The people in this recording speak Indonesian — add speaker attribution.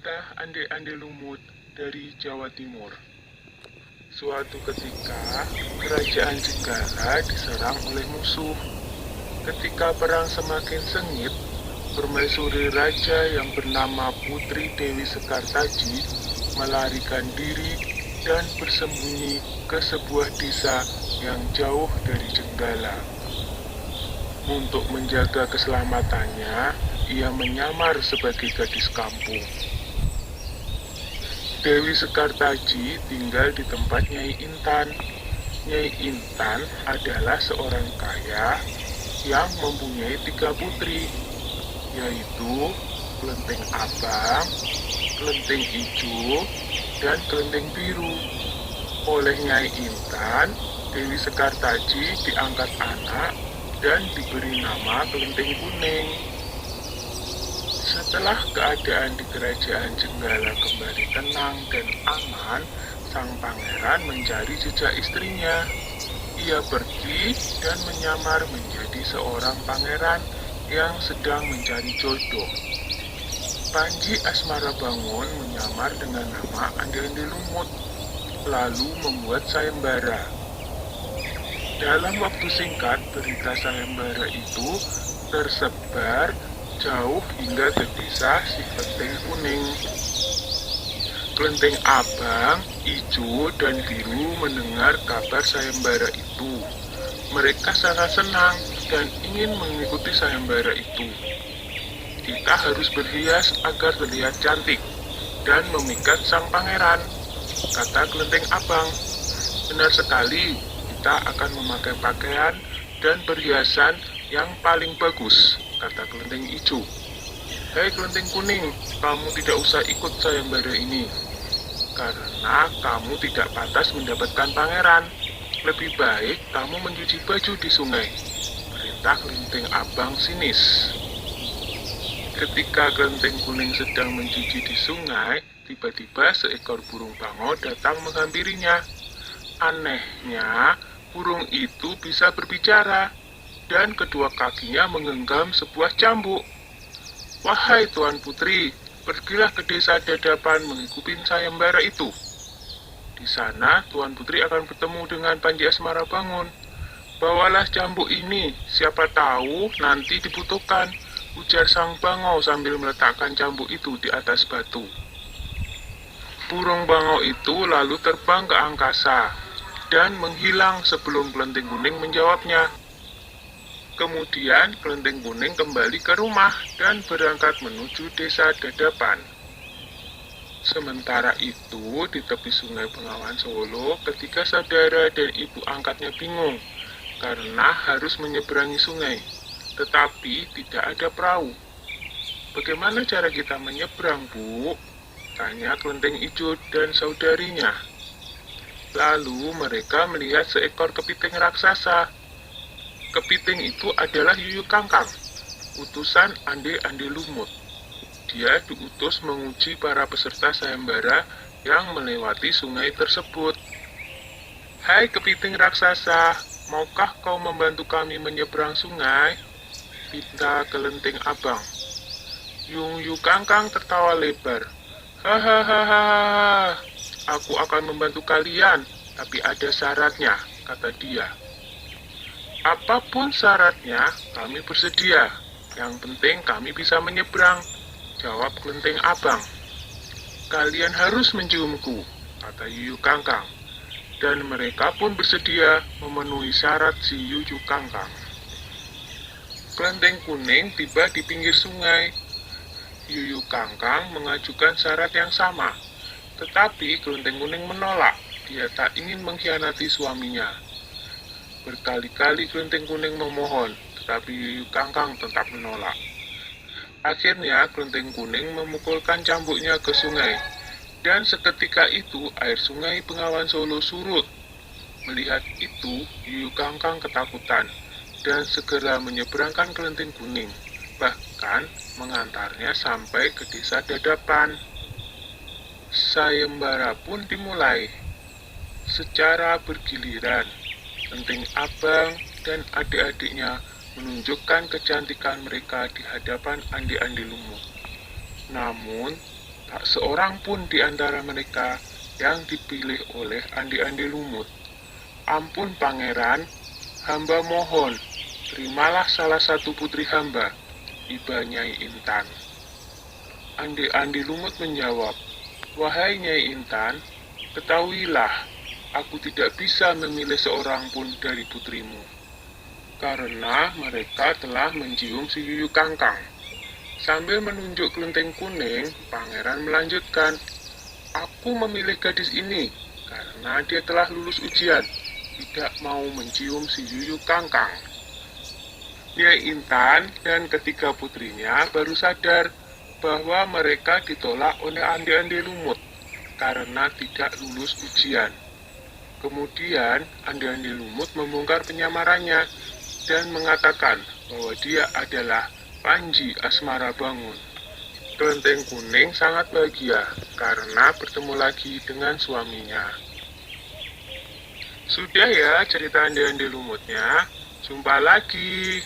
Speaker 1: Cerita Ande-Ande Lumut dari Jawa Timur. Suatu ketika, kerajaan Jenggala diserang oleh musuh. Ketika perang semakin sengit, permaisuri raja yang bernama Putri Dewi Sekartaji melarikan diri dan bersembunyi ke sebuah desa yang jauh dari Jenggala. Untuk menjaga keselamatannya, ia menyamar sebagai gadis kampung. Dewi Sekartaji tinggal di tempat Nyai Intan. Nyai Intan adalah seorang kaya yang mempunyai 3 putri, yaitu Kelenteng Abang, Kelenteng Ijo, dan Kelenteng Biru. Oleh Nyai Intan, Dewi Sekartaji diangkat anak dan diberi nama Kelenteng Kuning. Setelah keadaan di kerajaan Jenggala kembali tenang dan aman, sang pangeran mencari jejak istrinya. Ia pergi dan menyamar menjadi seorang pangeran yang sedang mencari jodoh. Panji Asmarabangun menyamar dengan nama Ande-Ande Lumut, lalu membuat sayembara. Dalam waktu singkat, berita sayembara itu tersebar jauh hingga ke desa si Kelenteng Kuning. Kelenteng Abang, Ijo, dan Biru mendengar kabar sayembara itu. Mereka sangat senang dan ingin mengikuti sayembara itu. Kita harus berhias agar terlihat cantik dan memikat sang pangeran, kata Kelenteng Abang. Benar sekali, kita akan memakai pakaian dan perhiasan yang paling bagus, kata Kelenteng Ijo. Hei Kelenteng Kuning, kamu tidak usah ikut sayembara ini, karena kamu tidak pantas mendapatkan pangeran. Lebih baik kamu mencuci baju di sungai, perintah Kelenteng Abang sinis. Ketika Kelenteng Kuning sedang mencuci di sungai, tiba-tiba seekor burung bangau datang menghampirinya. Anehnya, burung itu bisa berbicara, dan kedua kakinya menggenggam sebuah cambuk. Wahai Tuan Putri, pergilah ke desa Dadapan mengikuti sayembara itu. Di sana, Tuan Putri akan bertemu dengan Panji Asmarabangun. Bawalah cambuk ini, siapa tahu nanti dibutuhkan, ujar sang bangau sambil meletakkan cambuk itu di atas batu. Burung bangau itu lalu terbang ke angkasa dan menghilang sebelum Kelenteng Kuning menjawabnya. Kemudian Kelenteng Kuning kembali ke rumah dan berangkat menuju desa Dadapan. Sementara itu, di tepi sungai Bengawan Solo, ketika saudara dan ibu angkatnya bingung karena harus menyeberangi sungai, tetapi tidak ada perahu. Bagaimana cara kita menyeberang, Bu? Tanya Kelenteng Ijo dan saudarinya. Lalu mereka melihat seekor kepiting raksasa. Kepiting itu adalah Yuyu Kangkang, utusan Ande-Ande Lumut. Dia diutus menguji para peserta sayembara yang melewati sungai tersebut. Hai kepiting raksasa, maukah kau membantu kami menyeberang sungai? Pinta Kelenteng Abang. Yuyu Kangkang tertawa lebar. Hahaha, aku akan membantu kalian, tapi ada syaratnya, kata dia. Apapun syaratnya, kami bersedia. Yang penting kami bisa menyeberang, jawab Kelenteng Abang. Kalian harus menciumku, kata Yuyu Kangkang. Dan mereka pun bersedia memenuhi syarat si Yuyu Kangkang. Kelenteng Kuning tiba di pinggir sungai. Yuyu Kangkang mengajukan syarat yang sama, tetapi Kelenteng Kuning menolak. Dia tak ingin mengkhianati suaminya. Berkali-kali Kelenteng Kuning memohon, tetapi Yuyu Kangkang tetap menolak. Akhirnya Kelenteng Kuning memukulkan cambuknya ke sungai, dan seketika itu air sungai Bengawan Solo surut. Melihat itu, Yuyu Kangkang ketakutan dan segera menyeberangkan Kelenteng Kuning, bahkan mengantarnya sampai ke desa Dadapan. Sayembara pun dimulai. Secara bergiliran, Kelenteng Abang dan adik-adiknya menunjukkan kecantikan mereka di hadapan Ande-Ande Lumut. Namun, Tak seorang pun di antara mereka yang dipilih oleh Andi-Andi Lumut. Ampun pangeran, hamba mohon, terimalah salah satu putri hamba, iba Nyai Intan. Andi-Andi Lumut menjawab, wahai Nyai Intan, ketahuilah, aku tidak bisa memilih seorang pun dari putrimu, karena mereka telah mencium si Yuyu Kangkang. Sambil menunjuk kelenteng kuning, pangeran melanjutkan, aku memilih gadis ini karena dia telah lulus ujian, tidak mau mencium si Yuyu Kangkang. Nyai Intan dan ketiga putrinya baru sadar bahwa mereka ditolak oleh Andi-Andi Lumut karena tidak lulus ujian. Kemudian Andi-Andi Lumut membongkar penyamarannya dan mengatakan bahwa dia adalah Panji Asmara Bangun. Kelenteng kuning sangat bahagia karena bertemu lagi dengan suaminya. Sudah ya cerita Andi-Andi Lumutnya, jumpa lagi.